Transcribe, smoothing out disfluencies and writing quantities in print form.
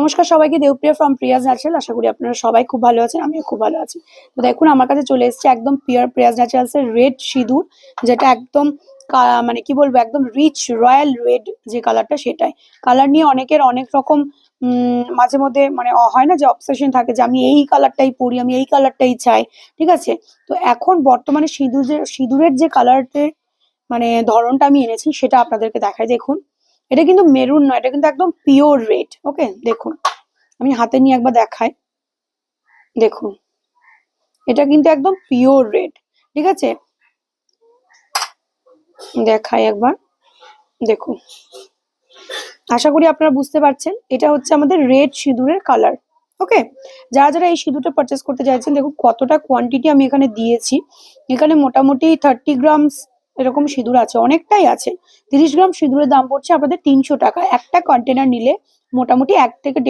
নমস্কার সবাইকে, Debapriya from প্রিয়াজ natural. আশা করি আপনারা সবাই খুব ভালো আছেন, আমিও খুব ভালো আছি। তো দেখুন, আমার কাছে চলে এসেছে একদম পিওর প্রিয়াজ ন্যাচারালস এর রেড সিঁদুর, যেটা একদম মানে কি বলবো, একদম রিচ রয়্যাল রেড যে কালারটা, সেটাই। কালার নিয়ে অনেকের অনেক রকম মাঝে মধ্যে মানে হয় না যে অবসেশন থাকে যে আমি এই কালারটাই পরি, আমি এই কালারটাই চাই, ঠিক আছে। তো এখন বর্তমানে সিঁদুরের যে কালারের মানে ধরনটা আমি এনেছি সেটা আপনাদেরকে দেখাই। দেখুন, এটা কিন্তু মেরুন নয়, এটা কিন্তু একদম পিওর রেড। ওকে, দেখুন আমি হাতে নিয়ে একবার দেখাই। দেখুন, এটা কিন্তু একদম পিওর রেড, ঠিক আছে। দেখাই একবার, দেখুন। আশা করি আপনারা বুঝতে পারছেন, এটা হচ্ছে আমাদের রেড সিঁদুরের কালার। ওকে, যারা যারা এই সিঁদুরটা পারচেস করতে চাইছেন, দেখুন কতটা কোয়ান্টিটি আমি এখানে দিয়েছি। এখানে মোটামুটি 30 গ্রামস এরকম সিঁদুর আছে, অনেকটাই আছে। 30 গ্রাম সিঁদুরের দাম পড়ছে আপনাদের 300 টাকা। একটা কন্টেনার নিলে মোটামুটি 1 থেকে